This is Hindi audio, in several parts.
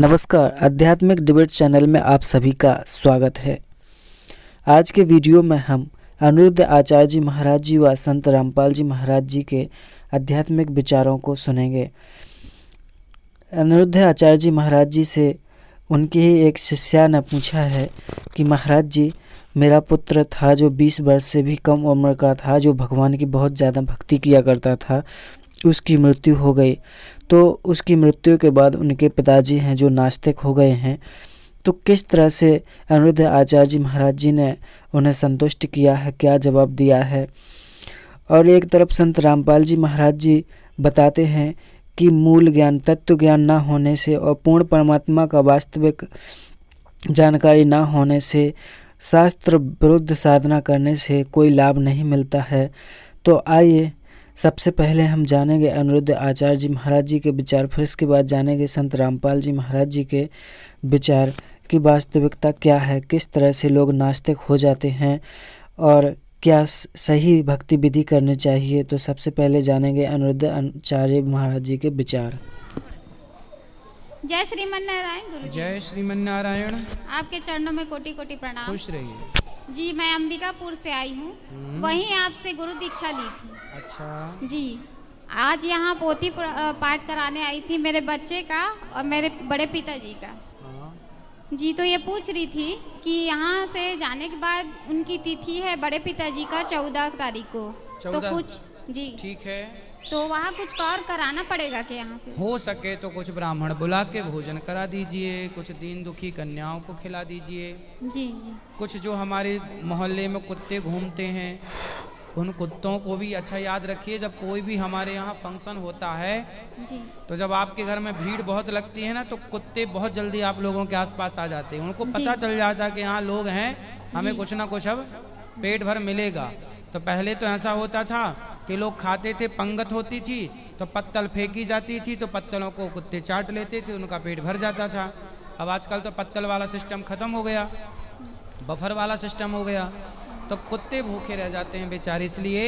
नमस्कार, आध्यात्मिक डिबेट चैनल में आप सभी का स्वागत है। आज के वीडियो में हम अनिरुद्ध आचार्य जी महाराज जी व संत रामपाल जी महाराज जी के आध्यात्मिक विचारों को सुनेंगे। अनिरुद्ध आचार्य जी महाराज जी से उनकी ही एक शिष्या ने पूछा है कि महाराज जी, मेरा पुत्र था जो 20 वर्ष से भी कम उम्र का था, जो भगवान की बहुत ज़्यादा भक्ति किया करता था, उसकी मृत्यु हो गई। तो उसकी मृत्यु के बाद उनके पिताजी हैं जो नास्तिक हो गए हैं, तो किस तरह से अनिरुद्ध आचार्य जी महाराज जी ने उन्हें संतुष्ट किया है, क्या जवाब दिया है। और एक तरफ संत रामपाल जी महाराज जी बताते हैं कि मूल ज्ञान, तत्व ज्ञान ना होने से और पूर्ण परमात्मा का वास्तविक जानकारी ना होने से, शास्त्र विरुद्ध साधना करने से कोई लाभ नहीं मिलता है। तो आइए सबसे पहले हम जानेंगे अनिरुद्ध आचार्य जी महाराज जी के विचार, फिर इसके बाद जानेंगे संत रामपाल जी महाराज जी के विचार की वास्तविकता क्या है, किस तरह से लोग नास्तिक हो जाते हैं और क्या सही भक्ति विधि करनी चाहिए। तो सबसे पहले जानेंगे अनिरुद्ध आचार्य महाराज जी के विचार। जय श्रीमन नारायण गुरु जी। जय श्रीमन नारायण। आपके चरणों में कोटि कोटि प्रणाम। खुश रहिए जी। मैं अंबिकापुर से आई हूँ, वहीं आपसे गुरु दीक्षा ली थी। अच्छा जी। आज यहाँ पोथी पाठ कराने आई थी, मेरे बच्चे का और मेरे बड़े पिताजी का। हाँ। जी। तो ये पूछ रही थी कि यहाँ से जाने के बाद उनकी तिथि है बड़े पिताजी का 14 तारीख को। 14? तो कुछ जी ठीक है, तो वहाँ कुछ और कराना पड़ेगा कि यहाँ से हो सके तो कुछ ब्राह्मण बुला के भोजन करा दीजिए, कुछ दीन दुखी कन्याओं को खिला दीजिए। जी जी। कुछ जो हमारे मोहल्ले में कुत्ते घूमते हैं उन कुत्तों को भी अच्छा याद रखिए। जब कोई भी हमारे यहाँ फंक्शन होता है जी। तो जब आपके घर में भीड़ बहुत लगती है ना, तो कुत्ते बहुत जल्दी आप लोगों के आसपास आ जाते हैं। उनको पता चल जाता है कि यहाँ लोग हैं, हमें कुछ ना कुछ अब पेट भर मिलेगा। तो पहले तो ऐसा होता था कि लोग खाते थे, पंगत होती थी तो पत्तल फेंकी जाती थी, तो पत्तलों को कुत्ते चाट लेते थे, उनका पेट भर जाता था। अब आजकल तो पत्तल वाला सिस्टम खत्म हो गया, बफर वाला सिस्टम हो गया, तो कुत्ते भूखे रह जाते हैं बेचारे। इसलिए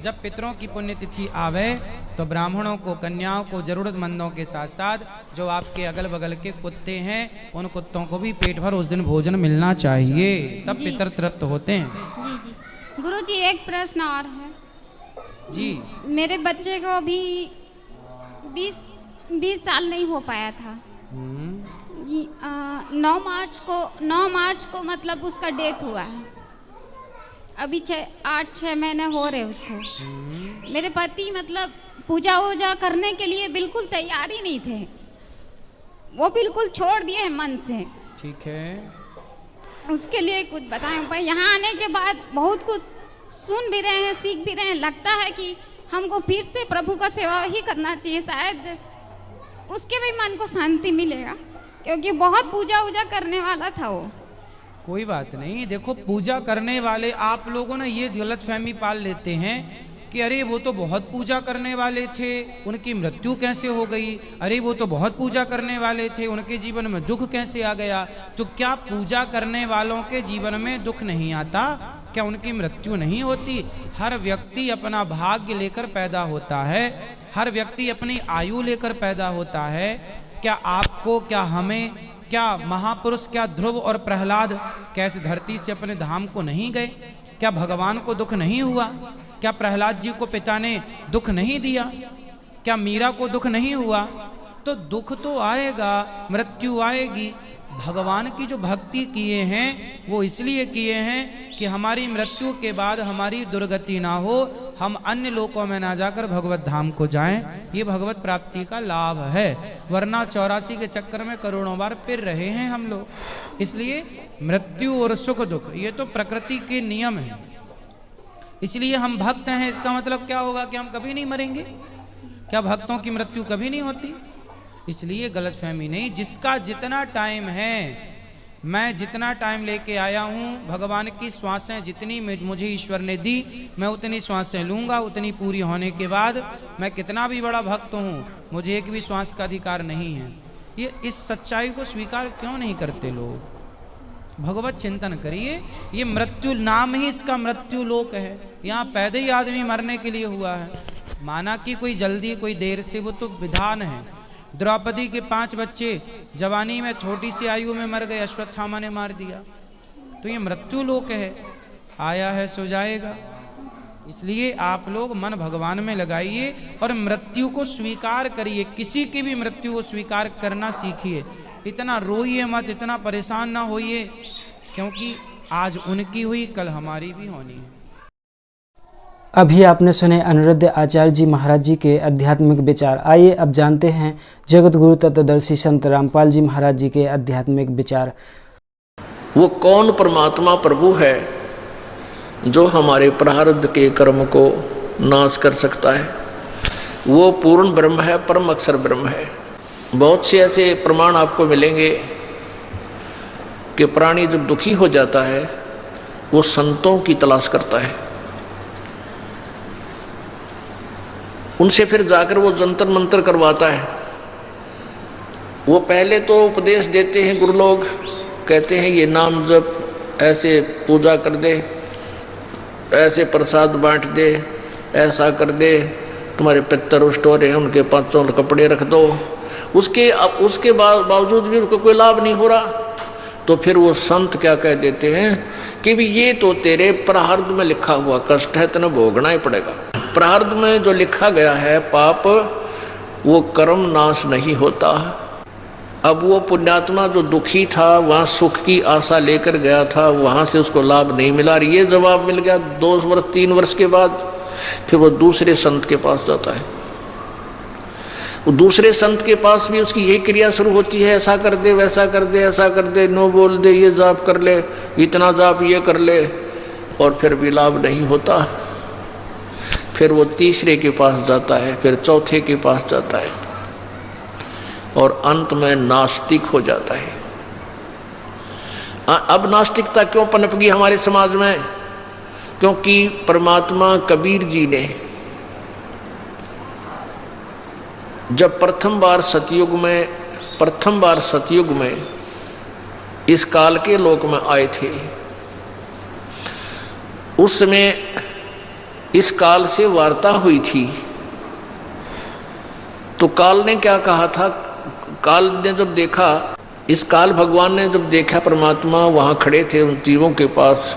जब पितरों की पुण्यतिथि आवे तो ब्राह्मणों को, कन्याओं को, जरूरतमंदों के साथ साथ जो आपके अगल बगल के कुत्ते हैं उन कुत्तों को भी पेट भर उस दिन भोजन मिलना चाहिए, तब पितर तृप्त होते हैं। जी जी। गुरु जी, एक प्रश्न और है जी। मेरे बच्चे को भी 20 साल नहीं हो पाया था। 9 मार्च को मतलब उसका डेथ हुआ है। अभी 8-6 महीने हो रहे उसको। मेरे पति मतलब पूजा वूजा करने के लिए बिल्कुल तैयार ही नहीं थे, वो बिल्कुल छोड़ दिए हैं मन से। ठीक है, उसके लिए कुछ बताएं भाई। यहाँ आने के बाद बहुत कुछ सुन भी रहे हैं, सीख भी रहे हैं। लगता है कि हमको फिर से प्रभु का सेवा ही करना चाहिए, शायद उसके भी मन को शांति मिलेगा, क्योंकि बहुत पूजा वूजा करने वाला था वो। कोई बात नहीं। देखो, पूजा करने वाले आप लोगों ने ये गलत फहमी पाल लेते हैं कि अरे वो तो बहुत पूजा करने वाले थे, उनकी मृत्यु कैसे हो गई, अरे वो तो बहुत पूजा करने वाले थे, उनके जीवन में दुख कैसे आ गया। तो क्या पूजा करने वालों के जीवन में दुख नहीं आता? क्या उनकी मृत्यु नहीं होती? हर व्यक्ति अपना भाग्य लेकर पैदा होता है, हर व्यक्ति अपनी आयु लेकर पैदा होता है। क्या आपको, क्या हमें, क्या महापुरुष, क्या ध्रुव और प्रहलाद कैसे धरती से अपने धाम को नहीं गए? क्या भगवान को दुख नहीं हुआ? क्या प्रहलाद जी को पिता ने दुख नहीं दिया? क्या मीरा को दुख नहीं हुआ? तो दुख तो आएगा, मृत्यु आएगी। भगवान की जो भक्ति किए हैं वो इसलिए किए हैं कि हमारी मृत्यु के बाद हमारी दुर्गति ना हो, हम अन्य लोकों में ना जाकर भगवत धाम को जाएं। ये भगवत प्राप्ति का लाभ है, वरना 84 के चक्कर में करोड़ों बार फिर रहे हैं हम लोग। इसलिए मृत्यु और सुख दुख ये तो प्रकृति के नियम हैं। इसलिए हम भक्त हैं, इसका मतलब क्या होगा कि हम कभी नहीं मरेंगे? क्या भक्तों की मृत्यु कभी नहीं होती? इसलिए गलतफहमी नहीं। जिसका जितना टाइम है, मैं जितना टाइम लेके आया हूँ, भगवान की श्वासें जितनी मुझे ईश्वर ने दी, मैं उतनी श्वासें लूँगा। उतनी पूरी होने के बाद मैं कितना भी बड़ा भक्त हूँ, मुझे एक भी श्वास का अधिकार नहीं है। ये इस सच्चाई को स्वीकार क्यों नहीं करते लोग? भगवत चिंतन करिए। ये मृत्यु, नाम ही इसका मृत्यु लोक है। यहाँ पैदा ही आदमी मरने के लिए हुआ है। माना कि कोई जल्दी कोई देर से, वो तो विधान है, द्रौपदी के 5 बच्चे जवानी में छोटी सी आयु में मर गए, अश्वत्थामा ने मार दिया। तो ये मृत्यु लोक है, आया है सो जाएगा। इसलिए आप लोग मन भगवान में लगाइए और मृत्यु को स्वीकार करिए। किसी की भी मृत्यु को स्वीकार करना सीखिए। इतना रोइए मत, इतना परेशान ना होइए, क्योंकि आज उनकी हुई कल हमारी भी होनी है। अभी आपने सुने अनिरुद्ध आचार्य जी महाराज जी के आध्यात्मिक विचार। आइए अब जानते हैं जगत गुरु तत्वदर्शी संत रामपाल जी महाराज जी के आध्यात्मिक विचार। वो कौन परमात्मा प्रभु है जो हमारे प्रारब्ध के कर्म को नाश कर सकता है? वो पूर्ण ब्रह्म है, परम अक्षर ब्रह्म है। बहुत से ऐसे प्रमाण आपको मिलेंगे कि प्राणी जब दुखी हो जाता है वो संतों की तलाश करता है, उनसे फिर जाकर वो जंतर मंतर करवाता है। वो पहले तो उपदेश देते हैं, गुरु लोग कहते हैं ये नाम जप, ऐसे पूजा कर दे, ऐसे प्रसाद बांट दे, ऐसा कर दे, तुम्हारे पितर रुष्ट हो रहे हैं उनके 5 जोड़ कपड़े रख दो। उसके बावजूद भी उनको कोई लाभ नहीं हो रहा, तो फिर वो संत क्या कह देते हैं कि भी ये तो तेरे प्रारब्ध में लिखा हुआ कष्ट है, तेने भोगना ही पड़ेगा। प्रारब्ध में जो लिखा गया है पाप, वो कर्म नाश नहीं होता। अब वो पुण्यात्मा जो दुखी था, वहाँ सुख की आशा लेकर गया था, वहाँ से उसको लाभ नहीं मिला। ये जवाब मिल गया 2 वर्ष 3 वर्ष के बाद, फिर वो दूसरे संत के पास जाता है। वो दूसरे संत के पास भी उसकी यही क्रिया शुरू होती है, ऐसा कर दे, वैसा कर दे, ऐसा कर दे, नो बोल दे, ये जाप कर ले, इतना जाप ये कर ले, और फिर भी लाभ नहीं होता। फिर वो तीसरे के पास जाता है, फिर चौथे के पास जाता है, और अंत में नास्तिक हो जाता है। अब नास्तिकता क्यों पनप गई हमारे समाज में? क्योंकि परमात्मा कबीर जी ने जब प्रथम बार सतयुग में इस काल के लोक में आए थे, उस समय इस काल से वार्ता हुई थी। तो काल ने क्या कहा था? काल ने जब देखा, इस काल भगवान ने जब देखा परमात्मा वहाँ खड़े थे उन जीवों के पास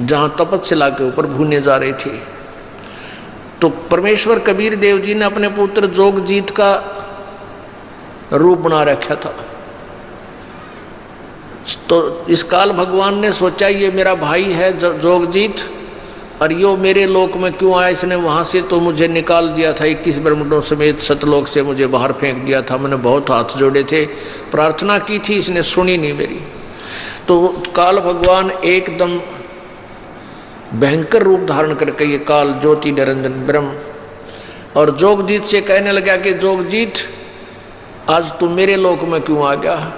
जहाँ तपस्या के ऊपर भूने जा रहे थे, तो परमेश्वर कबीर देव जी ने अपने पुत्र जोगजीत का रूप बना रखा था। तो इस काल भगवान ने सोचा ये मेरा भाई है जोगजीत, और यो मेरे लोक में क्यों आया? इसने वहाँ से तो मुझे निकाल दिया था, 21 ब्रह्मांडों समेत सतलोक से मुझे बाहर फेंक दिया था। मैंने बहुत हाथ जोड़े थे, प्रार्थना की थी, इसने सुनी नहीं मेरी। तो काल भगवान एकदम भयंकर रूप धारण करके ये काल ज्योति निरंजन ब्रह्म और जोगजीत से कहने लगा कि जोगजीत आज तू मेरे लोक में क्यों आ गया?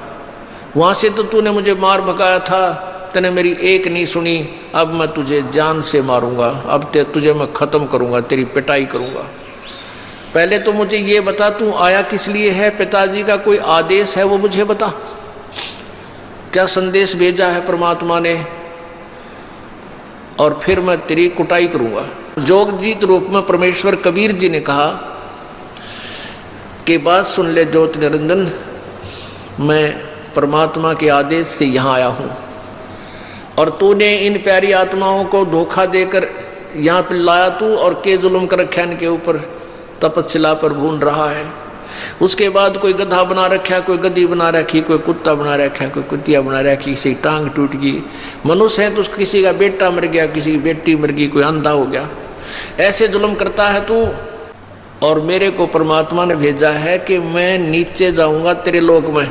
वहाँ से तो तूने मुझे मार भगाया था, तूने मेरी एक नहीं सुनी, अब मैं तुझे जान से मारूंगा, अब तुझे मैं ख़त्म करूंगा, तेरी पिटाई करूंगा। पहले तो मुझे ये बता तू आया किस लिए है? पिताजी का कोई आदेश है वो मुझे बता, क्या संदेश भेजा है परमात्मा ने, और फिर मैं तेरी कुटाई करूंगा। जोगजीत रूप में परमेश्वर कबीर जी ने कहा कि बात सुन ले ज्योति निरंजन, मैं परमात्मा के आदेश से यहाँ आया हूँ, और तूने इन प्यारी आत्माओं को धोखा देकर यहाँ पर लाया तू, और के जुल्म कर रखा इनके ऊपर, तपस्या पर भून रहा है। उसके बाद कोई गधा बना रखा, कोई गधी बना रखी, कोई कुत्ता बना रखा, कोई कुतिया बना रखी, किसी की टांग टूट गई। मनुष्य है तो किसी का बेटा मर गया, किसी की बेटी मर गई, कोई अंधा हो गया। ऐसे जुल्म करता है तू, और मेरे को परमात्मा ने भेजा है कि मैं नीचे जाऊंगा तेरे लोक में,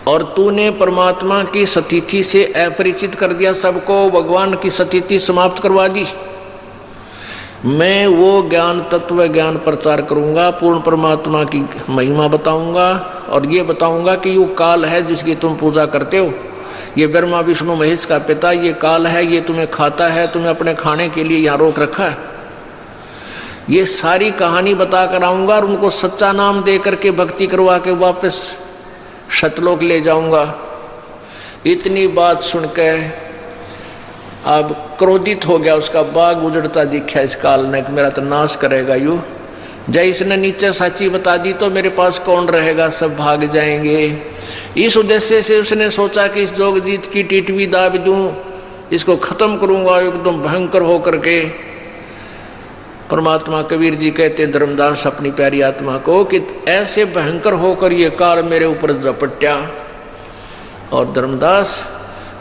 और तूने परमात्मा की सतिथि से अपरिचित कर दिया सबको, भगवान की सतिथि समाप्त करवा दी। मैं वो ज्ञान तत्व ज्ञान प्रचार करूंगा, पूर्ण परमात्मा की महिमा बताऊंगा, और ये बताऊंगा कि ये काल है जिसकी तुम पूजा करते हो, ये ब्रह्मा विष्णु महेश का पिता ये काल है, ये तुम्हें खाता है, तुम्हें अपने खाने के लिए यहाँ रोक रखा है। ये सारी कहानी बता कर आऊँगा, और उनको सच्चा नाम दे करके भक्ति करवा के वापस सतलोक ले जाऊँगा। इतनी बात सुन के अब क्रोधित हो गया, उसका बाग उजड़ता दिखा इस काल ने कि मेरा तो नाश करेगा यू। जय इसने नीचे सच्ची बता दी तो मेरे पास कौन रहेगा, सब भाग जाएंगे। इस उद्देश्य से उसने सोचा कि इस जोगजीत की टिटवी दाब दूं, इसको खत्म करूंगा एकदम भयंकर हो करके। परमात्मा कबीर जी कहते धर्मदास अपनी प्यारी आत्मा को कि ऐसे भयंकर होकर ये काल मेरे ऊपर झपट्या। और धर्मदास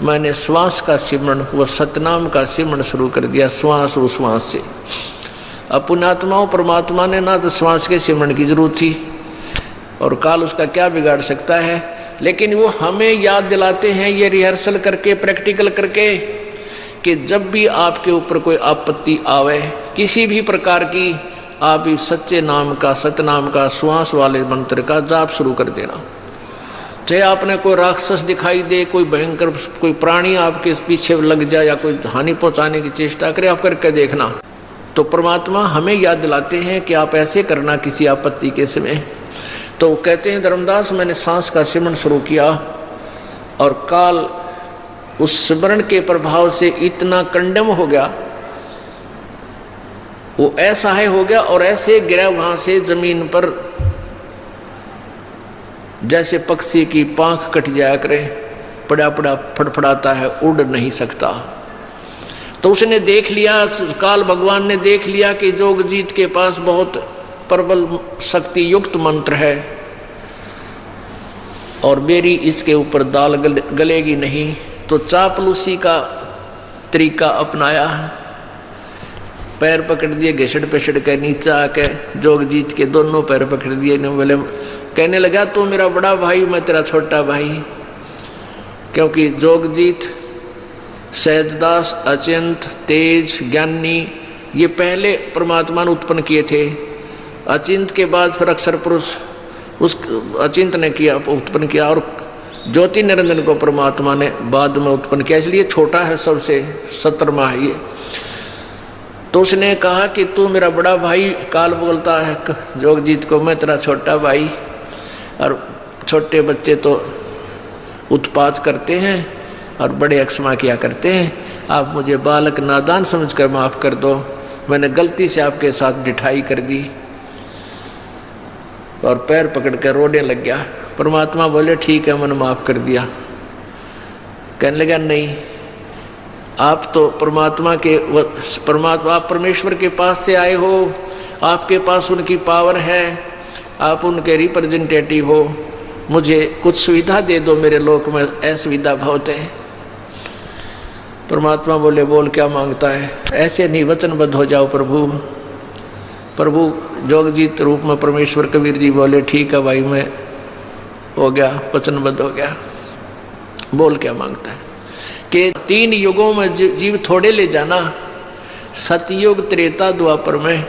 मैंने श्वास का सिमरण, वह सतनाम का सिमरण शुरू कर दिया, श्वास उश्वास से। अब पुण्यात्माओं परमात्मा ने ना तो श्वास के सिमरण की जरूरत थी और काल उसका क्या बिगाड़ सकता है, लेकिन वो हमें याद दिलाते हैं ये रिहर्सल करके, प्रैक्टिकल करके, कि जब भी आपके ऊपर कोई आपत्ति आवे किसी भी प्रकार की, आप इस सच्चे नाम का, सतनाम का, श्वास वाले मंत्र का जाप शुरू कर देना। चाहे आपने कोई राक्षस दिखाई दे, कोई भयंकर कोई प्राणी आपके पीछे लग जाए या कोई हानि पहुंचाने की चेष्टा करे, आप करके देखना। तो परमात्मा हमें याद दिलाते हैं कि आप ऐसे करना किसी आपत्ति के समय। तो कहते हैं धर्मदास मैंने सांस का सिमरण शुरू किया और काल उस सिमरण के प्रभाव से इतना कंडम हो गया, वो असहाय हो गया और ऐसे गिरा वहां से जमीन पर जैसे पक्षी की पांख कट जाया करे, पड़ा पड़ा फड़फड़ाता है, उड़ नहीं सकता। तो उसने देख लिया, काल भगवान ने देख लिया कि जोगजीत के पास बहुत प्रबल शक्ति युक्त मंत्र है और मेरी इसके ऊपर दाल गलेगी नहीं। तो चापलूसी का तरीका अपनाया, पैर पकड़ दिए, घिसड़ पिसड़ के नीचे आके जोगजीत के दोनों पैर पकड़ दिए। बोले, कहने लगा तू मेरा बड़ा भाई, मैं तेरा छोटा भाई। क्योंकि जोगजीत, सहजदास, अचिंत, तेज, ज्ञानी ये पहले परमात्मा ने उत्पन्न किए थे। अचिंत के बाद फिर अक्षर पुरुष उस अचिंत ने किया, उत्पन्न किया, और ज्योति निरंजन को परमात्मा ने बाद में उत्पन्न किया, इसलिए छोटा है सबसे, 17वां है ये। तो उसने कहा कि तू मेरा बड़ा भाई, काल बोलता है जोगजीत को, मैं तेरा छोटा भाई। और छोटे बच्चे तो उत्पात करते हैं और बड़े अक्षमा किया करते हैं, आप मुझे बालक नादान समझकर माफ़ कर दो, मैंने गलती से आपके साथ डिठाई कर दी। और पैर पकड़ कर रोने लग गया। परमात्मा बोले ठीक है, मैंने माफ़ कर दिया। कहने लगा नहीं, आप तो परमात्मा आप परमेश्वर के पास से आए हो, आपके पास उनकी पावर है, आप उनके रिप्रेजेंटेटिव हो, मुझे कुछ सुविधा दे दो, मेरे लोक में असुविधा बहुत है। परमात्मा बोले बोल क्या मांगता है, ऐसे नहीं वचनबद्ध हो जाओ प्रभु। प्रभु जोगजीत रूप में परमेश्वर कबीर जी बोले ठीक है भाई, मैं हो गया, वचनबद्ध हो गया। बोल क्या मांगता है कि 3 युगों में जीव थोड़े ले जाना, सतयुग, त्रेता, द्वापर में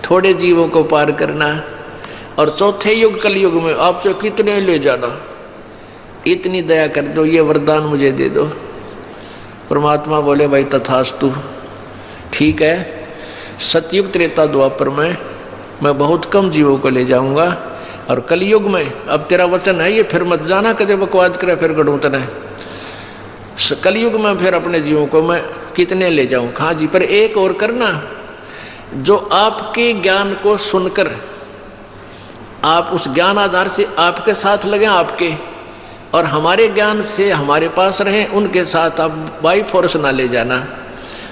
थोड़े जीवों को पार करना, और चौथे युग कलयुग में आप जो कितने ले जाना, इतनी दया कर दो, ये वरदान मुझे दे दो। परमात्मा बोले भाई तथास्तु, ठीक है, सतयुग, त्रेता, द्वापर में मैं बहुत कम जीवों को ले जाऊंगा, और कलयुग में अब तेरा वचन है ये, फिर मत जाना कदे बकवाद करे फिर गढ़ूं तने। कलयुग में फिर अपने जीवों को मैं कितने ले जाऊं। हाँ जी, पर एक और करना, जो आपके ज्ञान को सुनकर आप उस ज्ञान आधार से आपके साथ लगे, आपके और हमारे ज्ञान से हमारे पास रहें, उनके साथ आप बाई फोर्स ना ले जाना,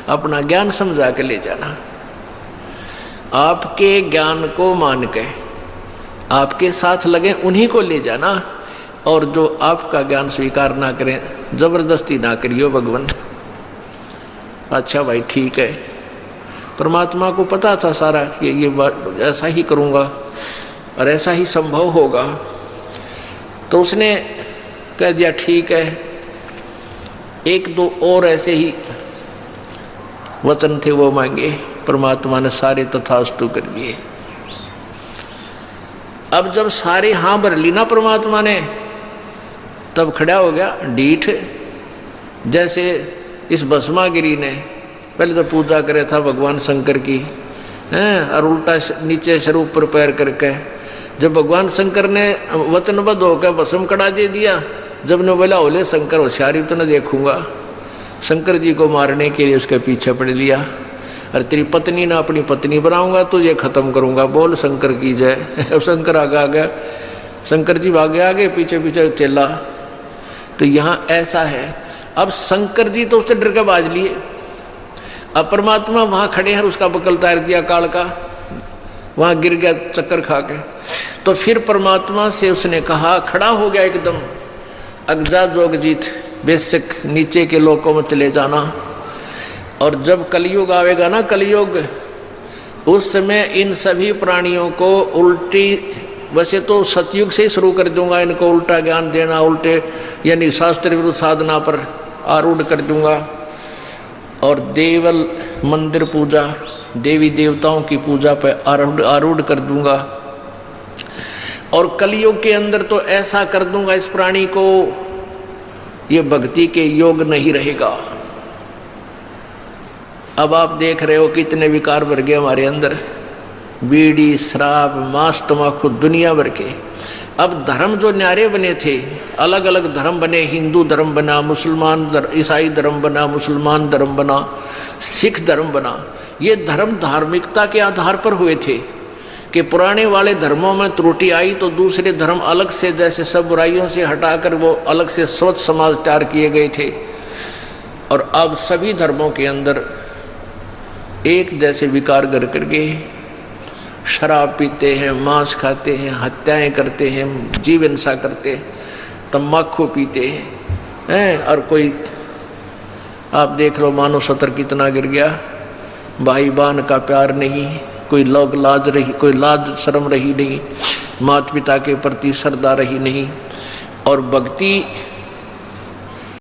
अपना ज्ञान समझा के ले जाना। आपके ज्ञान को मान के आपके साथ लगे, उन्हीं को ले जाना, और जो आपका ज्ञान स्वीकार ना करें, जबरदस्ती ना करियो भगवान। अच्छा भाई ठीक है, परमात्मा को पता था सारा कि ये बात ऐसा ही करूँगा और ऐसा ही संभव होगा। तो उसने कह दिया ठीक है, 1-2 और ऐसे ही वचन थे वो मांगे, परमात्मा ने सारे तथास्तु कर दिए। अब जब सारे हाँ भर ली ना परमात्मा ने, तब खड़ा हो गया डीठ। जैसे इस भस्मागिरी ने पहले तो पूजा करे था भगवान शंकर की, हैं, और उल्टा नीचे सिर ऊपर पैर करके, जब भगवान शंकर ने वचनबद्ध होकर भस्म कड़ा दे दिया, जब ने बोला ओले शंकर होशियारी तो न देखूंगा, शंकर जी को मारने के लिए उसके पीछे पड़ लिया। अरे तेरी पत्नी ना अपनी पत्नी बनाऊंगा तो ये खत्म करूंगा, बोल शंकर की जय। शंकर आगे आ गया, शंकर जी भागे आगे, पीछे पीछे चला। तो यहाँ ऐसा है, अब शंकर जी तो उससे डर के बाज लिए, अब परमात्मा वहाँ खड़े हैं, उसका बकल तार दिया काल का, वहाँ गिर गया चक्कर खा के। तो फिर परमात्मा से उसने कहा, खड़ा हो गया एकदम, अगजा जोगजीत, बेशक नीचे के लोकों में चले जाना। और जब कलयुग आवेगा ना, कलयुग, उस समय इन सभी प्राणियों को उल्टी, वैसे तो सतयुग से ही शुरू कर दूंगा इनको उल्टा ज्ञान देना, उल्टे यानी शास्त्र विरुद्ध साधना पर आरूढ़ कर दूंगा, और देवल मंदिर पूजा, देवी देवताओं की पूजा पर आरूढ़ कर दूंगा। और कलयुग के अंदर तो ऐसा कर दूंगा इस प्राणी को, ये भक्ति के योग नहीं रहेगा। अब आप देख रहे हो कितने विकार भर गए हमारे अंदर, बीड़ी, शराब, मांस, तम्बाकू, दुनिया भर के। अब धर्म जो न्यारे बने थे, अलग अलग धर्म बने, हिंदू धर्म बना, मुसलमान ईसाई धर्म बना, मुसलमान धर्म बना, सिख धर्म बना। ये धर्म धार्मिकता के आधार पर हुए थे कि पुराने वाले धर्मों में त्रुटि आई तो दूसरे धर्म अलग से, जैसे सब बुराइयों से हटाकर वो अलग से स्वच्छ समाज तैयार किए गए थे। और अब सभी धर्मों के अंदर एक जैसे विकार कर करके शराब पीते हैं, मांस खाते हैं, हत्याएं करते हैं, जीव हिंसा करते हैं, तम्बाकू पीते हैं, और कोई आप देख लो मानव सतर कितना गिर गया, भाई बहन का प्यार नहीं, कोई लोग लाज रही, कोई लाज शर्म रही नहीं, माता पिता के प्रति श्रद्धा रही नहीं। और भक्ति